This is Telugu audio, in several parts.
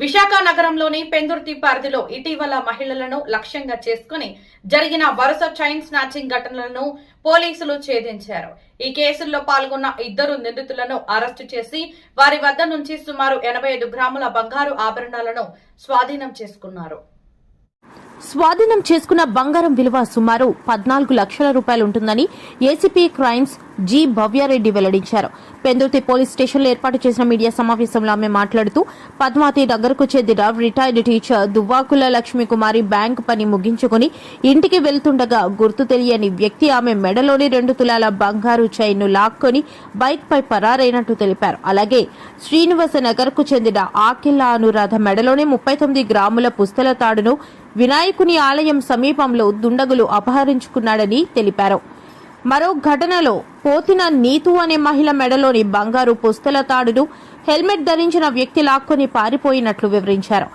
విశాఖ నగరంలోని పెందుర్తి పరిధిలో ఇటీవల మహిళలను లక్ష్యంగా చేసుకుని జరిగిన వరుస చైన్ స్నాచింగ్ ఘటనలను పోలీసులు ఛేదించారు. ఈ కేసుల్లో పాల్గొన్న 2 నిందితులను అరెస్టు చేసి వారి వద్ద నుంచి సుమారు 85 గ్రాముల బంగారు ఆభరణాలను స్వాధీనం చేసుకున్నారు. స్వాధీనం చేసుకున్న బంగారం విలువ సుమారు 14 లక్షల రూపాయలు ఉంటుందని ఏసీపీ క్రైమ్స్ జి భవ్యారెడ్డి వెల్లడించారు. పెందుర్తి పోలీస్ స్టేషన్లో ఏర్పాటు చేసిన మీడియా సమావేశంలో ఆమె మాట్లాడుతూ పద్మావతి నగర్కు చెందిన రిటైర్డ్ టీచర్ దువ్వాకుల లక్ష్మీకుమారి బ్యాంకు పని ముగించుకుని ఇంటికి వెళ్తుండగా గుర్తు తెలియని వ్యక్తి ఆమె మెడలోని 2 తులాల బంగారు చైన్ను లాక్కొని బైక్ పై పరారైనట్టు తెలిపారు. అలాగే శ్రీనివాస నగర్కు చెందిన ఆకిల్లా అనురాధ మెడలోని 39 గ్రాముల పుస్తల తాడును వినాయకుని ఆలయం సమీపంలో దుండగులు అపహరించుకున్నాడని తెలిపారు. మరో ఘటనలో పోతిన నీతు అనే మహిళ మెడలోని బంగారు పుస్తల తాడును హెల్మెట్ ధరించిన వ్యక్తి లాక్కొని పారిపోయినట్లు వివరించారు.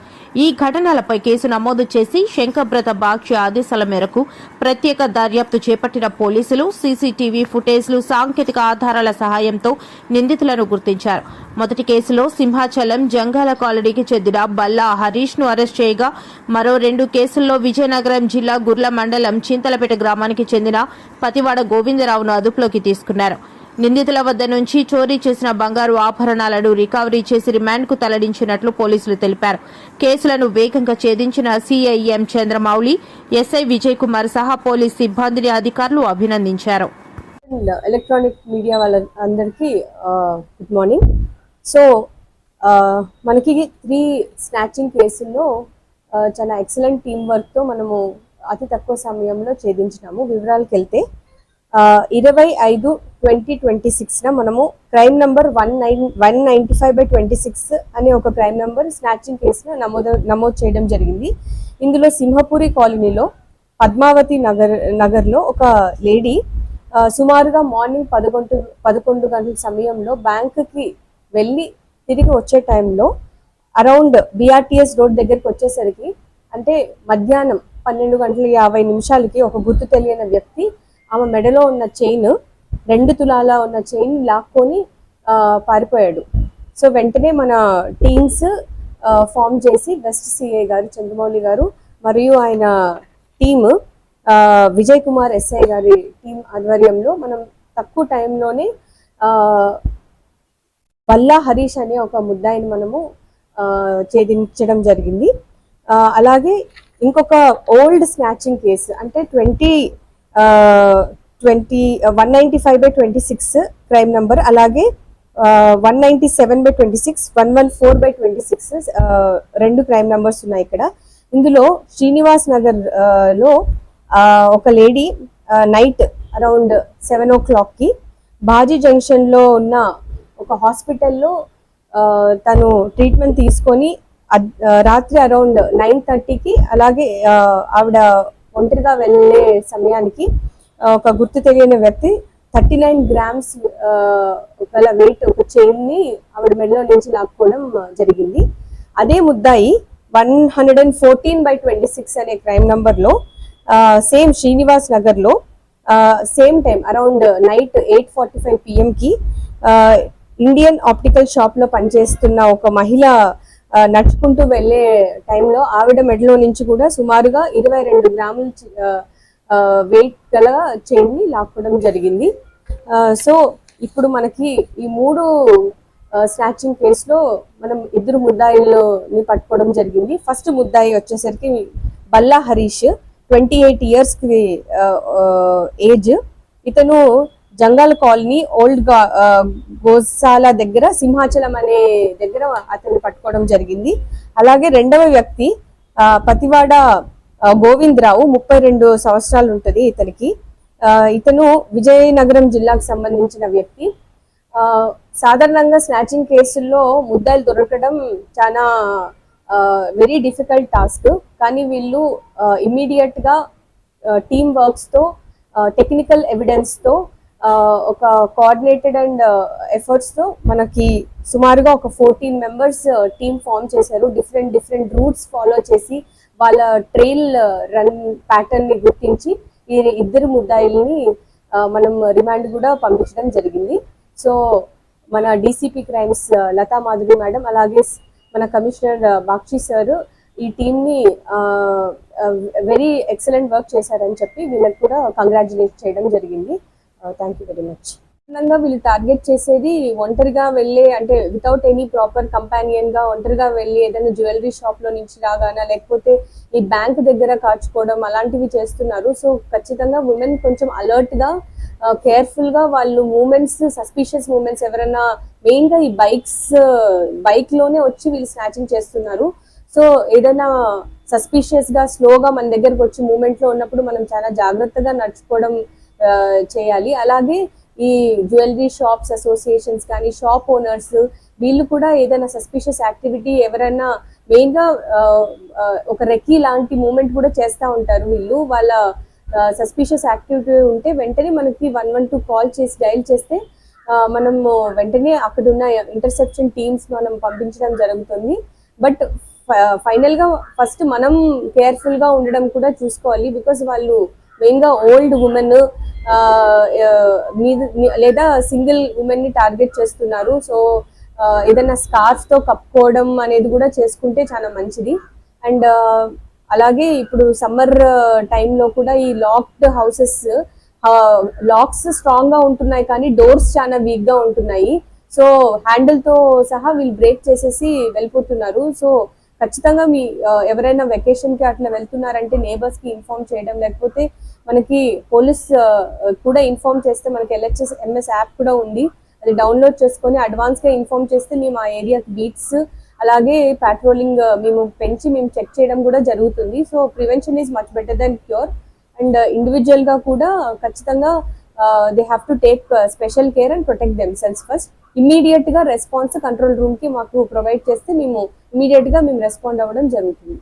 ఈ ఘటనలపై కేసు నమోదు చేసి శంకబ్రత బాక్షి ఆదేశాల మేరకు ప్రత్యేక దర్యాప్తు చేపట్టిన పోలీసులు సీసీటీవీ ఫుటేజ్లు సాంకేతిక ఆధారాల సహాయంతో నిందితులను గుర్తించారు. మొదటి కేసులో సింహాచలం జంగాల కాలనీకి చెందిన బల్లా హరీష్ ను అరెస్ట్ చేయగా మరో 2 కేసుల్లో విజయనగరం జిల్లా గుర్ల మండలం చింతలపేట గ్రామానికి చెందిన పతివాడ గోవిందరావును అదుపులోకి తీసుకున్నారు. నిందితుల వద్ద నుంచి చోరీ చేసిన బంగారు ఆభరణాలను రికవరీ చేసి రిమాండ్కు తరలించినట్లు పోలీసులు తెలిపారు. కేసులను వేగంగా ఛేదించిన సీఐఎం చంద్రమౌళి, ఎస్ఐ విజయ్ కుమార్ సహా పోలీస్ సిబ్బందిని అధికారులు అభినందించారు. ఎలక్ట్రానిక్ మీడియా వాళ్ళందరికీ గుడ్ మార్నింగ్. సో మనకి 3 స్నాచింగ్ కేసుల్లో చాలా ఎక్సలెంట్ టీమ్ వర్క్తో మనము అతి తక్కువ సమయంలో ఛేదించినాము. వివరాలకు వెళ్తే 25/2026 మనము క్రైమ్ నంబర్ 195/26 అనే ఒక క్రైమ్ నంబర్ స్నాచింగ్ కేసును నమోదు చేయడం జరిగింది. ఇందులో సింహపురి కాలనీలో పద్మావతి నగర్లో ఒక లేడీ సుమారుగా మార్నింగ్ 11 గంటల సమయంలో బ్యాంకుకి వెళ్ళి తిరిగి వచ్చే టైంలో అరౌండ్ బిఆర్టీఎస్ రోడ్ దగ్గరికి వచ్చేసరికి అంటే మధ్యాహ్నం 12:50 ఒక గుర్తు తెలియని వ్యక్తి ఆమె మెడలో ఉన్న చైన్ 2 తులాల ఉన్న చైన్ లాక్కొని పారిపోయాడు. సో వెంటనే మన టీమ్స్ ఫామ్ చేసి వెస్ట్ సిఐ గారు చంద్రమౌళి గారు మరియు ఆయన టీమ్ విజయ్ కుమార్ ఎస్ఐ గారి టీం ఆధ్వర్యంలో మనం తక్కువ టైంలోనే బల్లా హరీష్ అనే ఒక ముద్దాయిని మనము ఛేదించడం జరిగింది. అలాగే ఇంకొక ఓల్డ్ స్నాచింగ్ కేసు అంటే 195/26 క్రైమ్ నంబర్, అలాగే 197/26, 114/26 2 క్రైమ్ నంబర్స్ ఉన్నాయి ఇక్కడ. ఇందులో శ్రీనివాస్ నగర్ లో ఒక లేడీ నైట్ అరౌండ్ 7 o'clockకి బాజీ జంక్షన్ లో ఉన్న ఒక హాస్పిటల్లో తను ట్రీట్మెంట్ తీసుకొని రాత్రి అరౌండ్ 9:30కి అలాగే ఆవిడ ఒంటరిగా వెళ్ళే సమయానికి ఒక గుర్తు తెలియని వ్యక్తి 39 గ్రామ్స్ గల వెయిట్ ఒక చైన్ ని ఆవిడ మెడలో నుంచి లాక్కోవడం జరిగింది. అదే ముద్దాయి 114/26 అనే క్రైమ్ నంబర్ లో సేమ్ శ్రీనివాస్ నగర్ లో same time around night 8:45 PM కి ఇండియన్ ఆప్టికల్ షాప్ లో పనిచేస్తున్న ఒక మహిళ నడుచుకుంటూ వెళ్లే టైంలో ఆవిడ మెడలో నుంచి కూడా సుమారుగా 22 గ్రాముల వెయిట్ గల చైన్ ని లాక్కోవడం జరిగింది. సో ఇప్పుడు మనకి ఈ 3 స్నాచింగ్ కేసులో మనం 2 ముద్దాయిల్ని పట్టుకోవడం జరిగింది. ఫస్ట్ ముద్దాయి వచ్చేసరికి బల్లా హరీష్ 28 years కి ఏజ్. ఇతను జంగాల కాలనీ ఓల్డ్ గోశాల దగ్గర సింహాచలం అనే దగ్గర అతన్ని పట్టుకోవడం జరిగింది. అలాగే రెండవ వ్యక్తి పతివాడ గోవిందరావు 32 సంవత్సరాలు ఉంటుంది ఇతనికి. ఇతను విజయనగరం జిల్లాకు సంబంధించిన వ్యక్తి. సాధారణంగా స్నాచింగ్ కేసుల్లో ముద్దాయిలు దొరకడం చాలా వెరీ డిఫికల్ట్ టాస్క్. కానీ వీళ్ళు ఇమ్మీడియట్ గా టీమ్ వర్క్స్ తో టెక్నికల్ ఎవిడెన్స్ తో ఒక కోఆర్డినేటెడ్ అండ్ ఎఫర్ట్స్ తో మనకి సుమారుగా ఒక 14 మెంబర్స్ టీమ్ ఫామ్ చేశారు. డిఫరెంట్ రూట్స్ ఫాలో చేసి వాళ్ళ ట్రైల్ రన్ ప్యాటర్న్ ని గుర్తించి ఈ 2 ముద్దాయిల్ని మనం రిమాండ్ కూడా పంపించడం జరిగింది. సో మన DCP crimes Latha Madhuri madam అలాగే మన కమిషనర్ బాక్షి సార్ ఈ టీమ్ ని వెరీ ఎక్సలెంట్ వర్క్ చేశారని చెప్పి వీళ్ళకి కూడా కంగ్రాచులేట్ చేయడం జరిగింది. Thank you very much. వీళ్ళు టార్గెట్ చేసేది ఒంటరిగా వెళ్ళే, అంటే వితౌట్ ఎనీ ప్రాపర్ కంపానియన్ గా ఒంటరిగా వెళ్ళి ఏదైనా జ్యువెలరీ షాప్ లో నుంచి రాగానా, లేకపోతే ఈ బ్యాంక్ దగ్గర కాచుకోవడం అలాంటివి చేస్తున్నారు. సో ఖచ్చితంగా ఉమెన్ కొంచెం అలర్ట్ గా కేర్ఫుల్ గా వాళ్ళు మూమెంట్స్, సస్పిషియస్ మూమెంట్స్ ఎవరైనా మెయిన్ గా ఈ బైక్ లోనే వచ్చి వీళ్ళు స్నాచింగ్ చేస్తున్నారు. సో ఏదైనా సస్పిషియస్ గా స్లోగా మన దగ్గరకు వచ్చి మూమెంట్ లో ఉన్నప్పుడు మనం చాలా జాగ్రత్తగా నడుచుకోవడం చేయాలి. అలాగే ఈ జ్యువెలరీ షాప్స్ అసోసియేషన్స్ కానీ షాప్ ఓనర్స్ వీళ్ళు కూడా ఏదైనా సస్పిషియస్ యాక్టివిటీ ఎవరైనా మెయిన్ గా ఒక రెక్కీ లాంటి మూమెంట్ కూడా చేస్తూ ఉంటారు. వీళ్ళు వాళ్ళ సస్పిషియస్ యాక్టివిటీ ఉంటే వెంటనే మనకి 112 కాల్ చేసి డైల్ చేస్తే మనము వెంటనే అక్కడ ఉన్న ఇంటర్సెప్షన్ టీమ్స్ మనం పంపించడం జరుగుతుంది. బట్ ఫైనల్ గా ఫస్ట్ మనం కేర్ఫుల్ గా ఉండడం కూడా చూసుకోవాలి. బికాస్ వాళ్ళు మెయిన్ గా ఓల్డ్ ఉమెన్ లేదా సింగిల్ ఉమెన్ ని టార్గెట్ చేస్తున్నారు. సో ఏదైనా స్కార్ఫ్ తో కప్పుకోవడం అనేది కూడా చేసుకుంటే చాలా మంచిది. అండ్ అలాగే ఇప్పుడు సమ్మర్ టైంలో కూడా ఈ లాక్డ్ హౌసెస్ లాక్స్ స్ట్రాంగ్ గా ఉంటున్నాయి కానీ డోర్స్ చాలా వీక్ గా ఉంటున్నాయి. సో హ్యాండిల్ తో సహా వీళ్ళు బ్రేక్ చేసేసి వెళ్ళిపోతున్నారు. సో ఖచ్చితంగా మీ ఎవరైనా వెకేషన్ కి అట్లా వెళ్తున్నారంటే నేబర్స్ కి ఇన్ఫార్మ్ చేయడం, లేకపోతే మనకి పోలీస్ కూడా ఇన్ఫార్మ్ చేస్తే మనకి LHS-MS యాప్ కూడా ఉంది, అది డౌన్లోడ్ చేసుకొని అడ్వాన్స్ గా ఇన్ఫార్మ్ చేస్తే మేము ఆ ఏరియాకి బీట్స్ అలాగే పెట్రోలింగ్ మేము చెక్ చేయడం కూడా జరుగుతుంది. So prevention is much better than cure. And individual గా కూడా ఖచ్చితంగా they have to take special care and protect themselves first. Immediate గా రెస్పాన్స్ కంట్రోల్ రూమ్ కి మాకు ప్రొవైడ్ చేస్తే మేము ఇమీడియట్ గా రెస్పాండ్ అవ్వడం జరుగుతుంది.